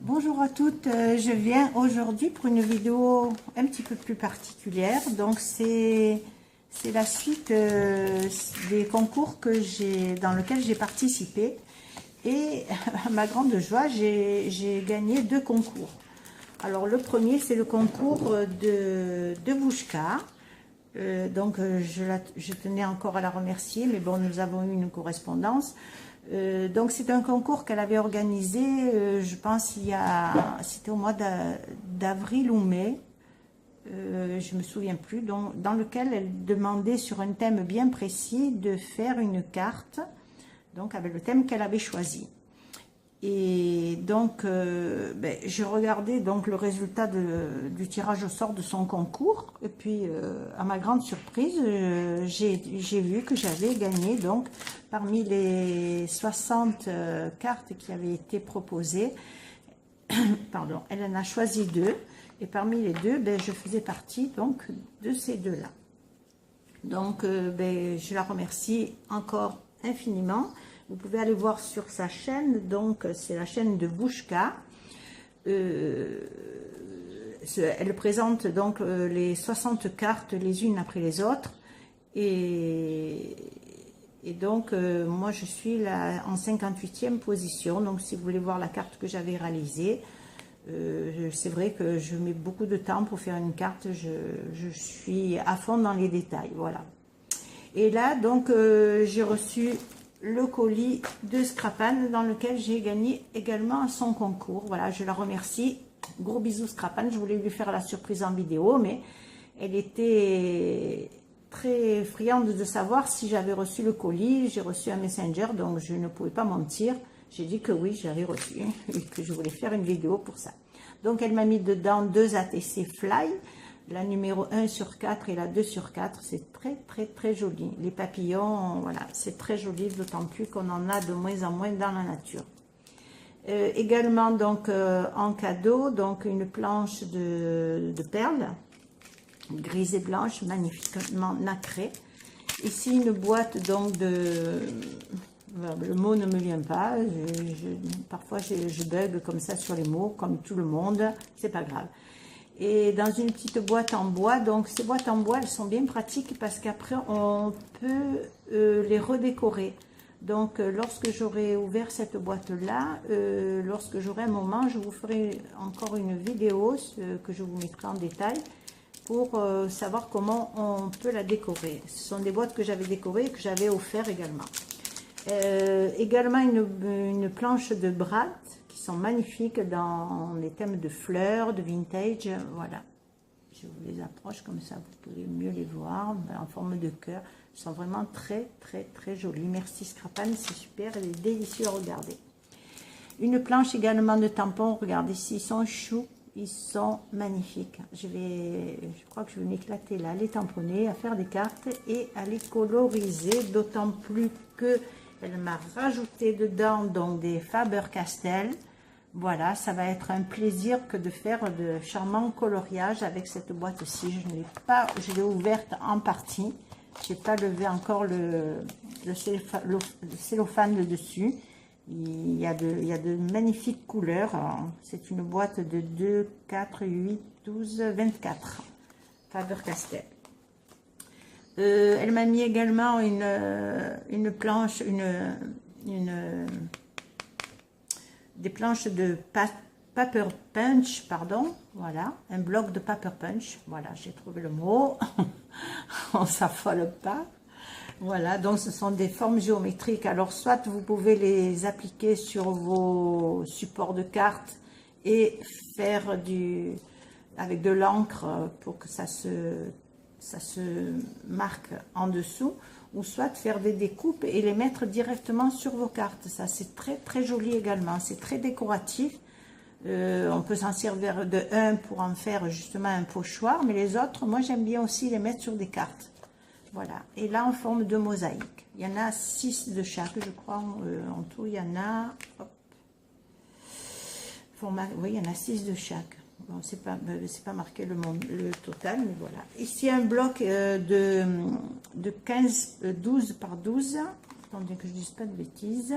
Bonjour à toutes, je viens aujourd'hui pour une vidéo un petit peu plus particulière. Donc c'est la suite des concours dans lesquels j'ai participé. Et à ma grande joie, j'ai gagné 2 concours. Alors le premier, c'est le concours de Bouchka. Je tenais encore à la remercier, mais bon, nous avons eu une correspondance. Donc c'est un concours qu'elle avait organisé, je pense c'était au mois d'avril ou mai, je me souviens plus, dans lequel elle demandait sur un thème bien précis de faire une carte, donc avec le thème qu'elle avait choisi. Et donc, je regardais donc le résultat du tirage au sort de son concours. Et puis, à ma grande surprise, j'ai vu que j'avais gagné, donc, parmi les 60 cartes qui avaient été proposées, pardon, elle en a choisi 2. Et parmi les 2, je faisais partie donc de ces 2-là. Donc, je la remercie encore infiniment. Vous pouvez aller voir sur sa chaîne, donc c'est la chaîne de Bouchka. Elle présente donc les 60 cartes les unes après les autres. Et donc, moi je suis là en 58e position. Donc si vous voulez voir la carte que j'avais réalisée, c'est vrai que je mets beaucoup de temps pour faire une carte. Je suis à fond dans les détails, voilà. Et là, donc, j'ai reçu le colis de Scrapane dans lequel j'ai gagné également son concours. Voilà, je la remercie. Gros bisous Scrapane. Je voulais lui faire la surprise en vidéo, mais elle était très friande de savoir si j'avais reçu le colis. J'ai reçu un messenger, donc je ne pouvais pas mentir. J'ai dit que oui, j'avais reçu et que je voulais faire une vidéo pour ça. Donc elle m'a mis dedans 2 ATC Fly. La numéro 1 sur 4 et la 2 sur 4, c'est très joli. Les papillons, voilà, c'est très joli, d'autant plus qu'on en a de moins en moins dans la nature. Également, donc, en cadeau, donc une planche de perles, grise et blanche, magnifiquement nacrée. Ici, une boîte, donc, le mot ne me vient pas. Parfois, je bug comme ça sur les mots, comme tout le monde, c'est pas grave. Et dans une petite boîte en bois. Donc ces boîtes en bois, elles sont bien pratiques parce qu'après on peut les redécorer. Donc lorsque j'aurai ouvert cette boîte là, lorsque j'aurai un moment, je vous ferai encore une vidéo que je vous mettrai en détail pour savoir comment on peut la décorer. Ce sont des boîtes que j'avais décorées et que j'avais offert également. Également une planche de Bratt qui sont magnifiques dans les thèmes de fleurs, de vintage, voilà. Je vous les approche comme ça, vous pouvez mieux les voir, en forme de cœur. Ils sont vraiment très jolis. Merci Scrapane, c'est super, elle est délicieux à regarder. Une planche également de tampons, regardez ici, ils sont choux, ils sont magnifiques. Je crois que je vais m'éclater là, à les tamponner, à faire des cartes et à les coloriser, d'autant plus que elle m'a rajouté dedans donc des Faber-Castell. Voilà, ça va être un plaisir que de faire de charmants coloriages avec cette boîte-ci. Je l'ai ouverte en partie. Je n'ai pas levé encore le cellophane dessus. Il y a de magnifiques couleurs. C'est une boîte de 2, 4, 8, 12, 24 Faber-Castell. Elle m'a mis également une planche, des planches de paper punch, pardon, voilà, un bloc de paper punch, voilà, j'ai trouvé le mot, on s'affole pas, voilà, donc ce sont des formes géométriques. Alors soit vous pouvez les appliquer sur vos supports de cartes et faire avec de l'encre pour que ça se marque en dessous, ou soit faire des découpes et les mettre directement sur vos cartes. Ça c'est très joli également, c'est très décoratif. On peut s'en servir de un pour en faire justement un pochoir, mais les autres, moi j'aime bien aussi les mettre sur des cartes. Voilà, et là en forme de mosaïque. Il y en a 6 de chaque, je crois, en tout il y en a, hop, oui, il y en a 6 de chaque. Bon, c'est pas marqué le total, mais voilà. Ici, un bloc de 12 par 12. Attendez que je ne dise pas de bêtises.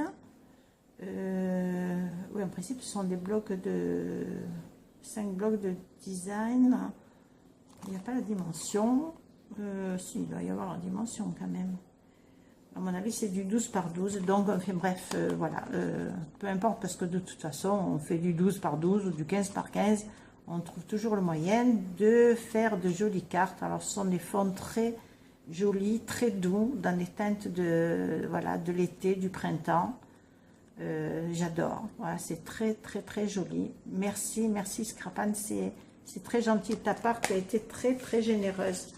Oui, en principe, ce sont des blocs de 5 blocs de design. Il n'y a pas la dimension. Si, il doit y avoir la dimension quand même. À mon avis, c'est du 12 par 12. Donc, enfin, bref, voilà. Peu importe, parce que de toute façon, on fait du 12 par 12 ou du 15 par 15. On trouve toujours le moyen de faire de jolies cartes. Alors, ce sont des fonds très jolis, très doux, dans les teintes de, voilà, de l'été, du printemps. J'adore. Voilà, c'est très, très, très joli. Merci, merci Scrapane. C'est très gentil de ta part. Tu as été très, très généreuse.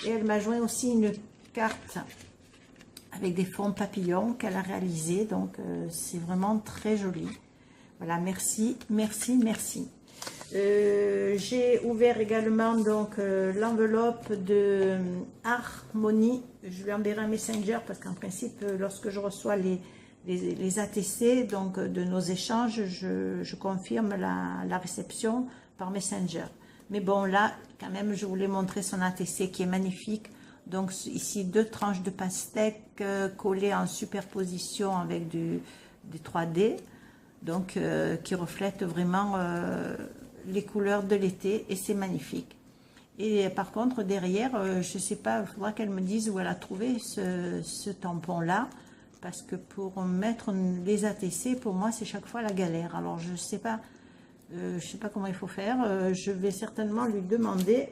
Et elle m'a joint aussi une carte avec des fonds papillons qu'elle a réalisés. Donc, c'est vraiment très joli. Voilà, merci, merci, merci. J'ai ouvert également donc l'enveloppe de Harmonie. Je lui enverrai un messenger parce qu'en principe, lorsque je reçois les ATC, donc de nos échanges, je confirme la réception par messenger. Mais bon, là, quand même, je voulais montrer son ATC qui est magnifique. Donc ici, 2 tranches de pastèque collées en superposition avec des 3D, donc qui reflètent vraiment les couleurs de l'été, et c'est magnifique. Et par contre, derrière, je ne sais pas, il faudra qu'elle me dise où elle a trouvé ce tampon-là, parce que pour mettre les ATC, pour moi, c'est chaque fois la galère. Alors, je ne sais pas comment il faut faire. Je vais certainement lui demander,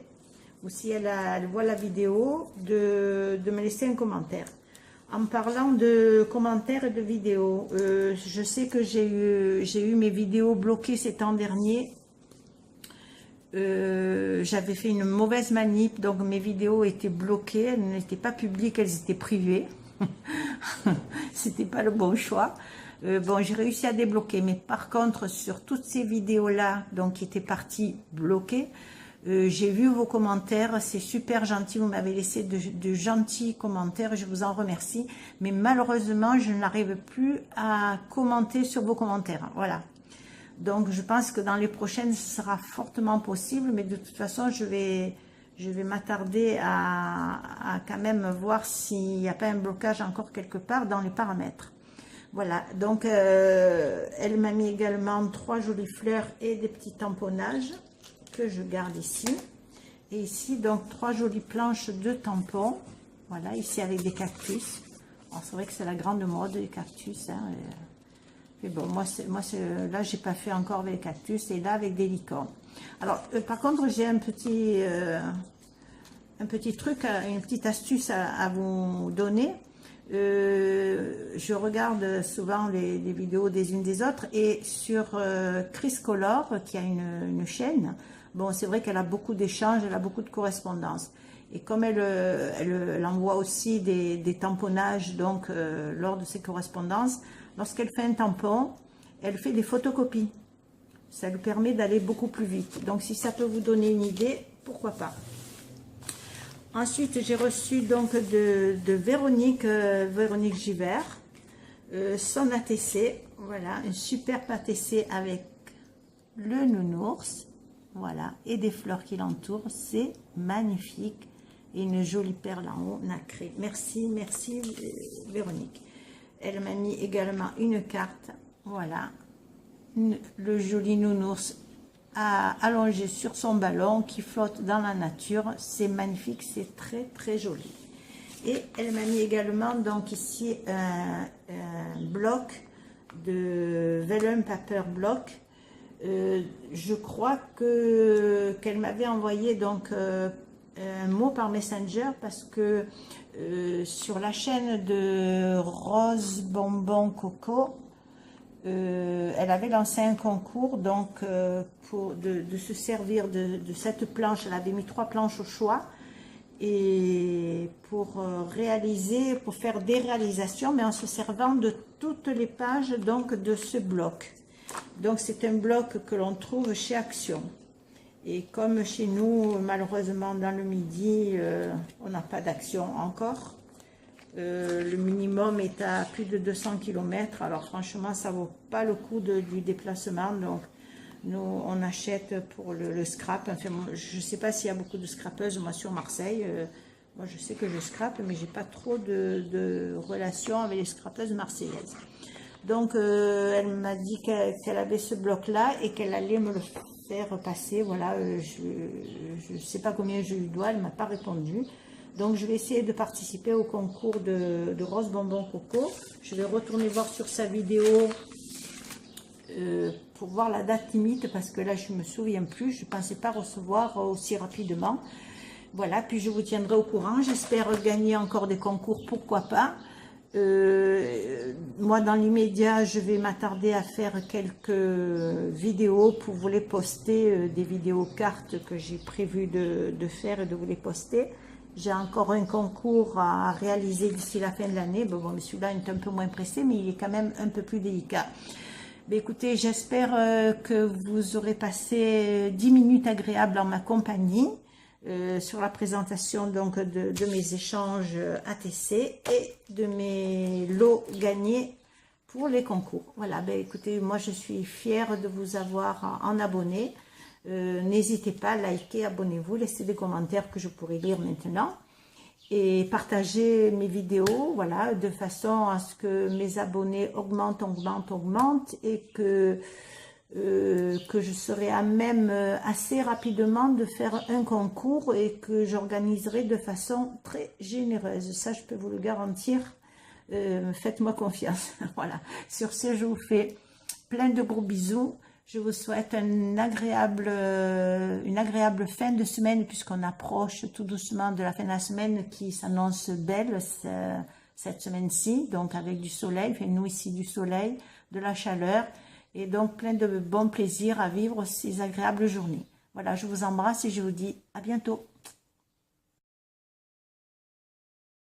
ou si elle voit la vidéo, de me laisser un commentaire. En parlant de commentaires et de vidéos, je sais que j'ai eu mes vidéos bloquées ces temps derniers. J'avais fait une mauvaise manip, donc mes vidéos étaient bloquées, elles n'étaient pas publiques, elles étaient privées. C'était pas le bon choix. Bon, j'ai réussi à débloquer, mais par contre, sur toutes ces vidéos-là, donc qui étaient parties bloquées, j'ai vu vos commentaires, c'est super gentil, vous m'avez laissé de gentils commentaires, je vous en remercie, mais malheureusement, je n'arrive plus à commenter sur vos commentaires, voilà. Donc, je pense que dans les prochaines, ce sera fortement possible, mais de toute façon, je vais m'attarder à quand même voir s'il n'y a pas un blocage encore quelque part dans les paramètres. Voilà, donc elle m'a mis également 3 jolies fleurs et des petits tamponnages que je garde ici. Et ici, donc 3 jolies planches de tampons. Voilà, ici avec des cactus. C'est vrai que c'est la grande mode, les cactus. Hein, mais bon, là, j'ai pas fait encore avec les cactus, et là avec des licornes. Alors, par contre, j'ai un petit truc, une petite astuce à vous donner. Je regarde souvent les vidéos des unes des autres, et sur Chris Color, qui a une chaîne, bon, c'est vrai qu'elle a beaucoup d'échanges, elle a beaucoup de correspondances, et comme elle envoie aussi des tamponnages donc lors de ses correspondances, lorsqu'elle fait un tampon, elle fait des photocopies. Ça lui permet d'aller beaucoup plus vite. Donc si ça peut vous donner une idée, pourquoi pas. Ensuite, j'ai reçu donc de Véronique Givert, son ATC, voilà, une superbe ATC avec le nounours, voilà, et des fleurs qui l'entourent, c'est magnifique, et une jolie perle en haut, nacrée. Merci, merci Véronique. Elle m'a mis également une carte, voilà, le joli nounours allongé sur son ballon qui flotte dans la nature, c'est magnifique, c'est très très joli. Et elle m'a mis également donc ici un bloc de vellum paper block. Je crois qu'elle m'avait envoyé donc un mot par Messenger, parce que sur la chaîne de Rose Bonbon Coco, elle avait lancé un concours donc de se servir de cette planche. Elle avait mis 3 planches au choix, et pour faire des réalisations, mais en se servant de toutes les pages donc de ce bloc. Donc c'est un bloc que l'on trouve chez Action, et comme chez nous malheureusement dans le Midi on n'a pas d'Action encore, le minimum est à plus de 200 km, alors franchement ça vaut pas le coup du déplacement. Donc nous on achète pour le scrap. Enfin, je sais pas s'il y a beaucoup de scrapeuses, moi sur Marseille, moi je sais que je scrape, mais j'ai pas trop de relations avec les scrapeuses marseillaises. Donc, elle m'a dit qu'elle avait ce bloc-là et qu'elle allait me le faire passer. Voilà, je ne sais pas combien je lui dois, elle ne m'a pas répondu. Donc, je vais essayer de participer au concours de rose bonbon coco. Je vais retourner voir sur sa vidéo pour voir la date limite parce que là, je ne me souviens plus. Je ne pensais pas recevoir aussi rapidement. Voilà, puis je vous tiendrai au courant. J'espère gagner encore des concours, pourquoi pas. Moi, dans l'immédiat, je vais m'attarder à faire quelques vidéos pour vous les poster, des vidéos cartes que j'ai prévu de faire et de vous les poster. J'ai encore un concours à réaliser d'ici la fin de l'année. Bon, celui-là est un peu moins pressé, mais il est quand même un peu plus délicat. Mais écoutez, j'espère que vous aurez passé 10 minutes agréables en ma compagnie. Sur la présentation donc de mes échanges ATC et de mes lots gagnés pour les concours. Voilà, ben écoutez, moi je suis fière de vous avoir en abonné. N'hésitez pas à liker, abonnez-vous, laissez des commentaires que je pourrai lire maintenant et partagez mes vidéos, voilà, de façon à ce que mes abonnés augmentent et que je serai à même assez rapidement de faire un concours et que j'organiserai de façon très généreuse. Ça, je peux vous le garantir. Faites-moi confiance. Voilà. Sur ce, je vous fais plein de gros bisous. Je vous souhaite une agréable fin de semaine puisqu'on approche tout doucement de la fin de la semaine qui s'annonce belle cette semaine-ci. Donc avec du soleil, enfin, nous ici du soleil, de la chaleur. Et donc, plein de bons plaisirs à vivre ces agréables journées. Voilà, je vous embrasse et je vous dis à bientôt.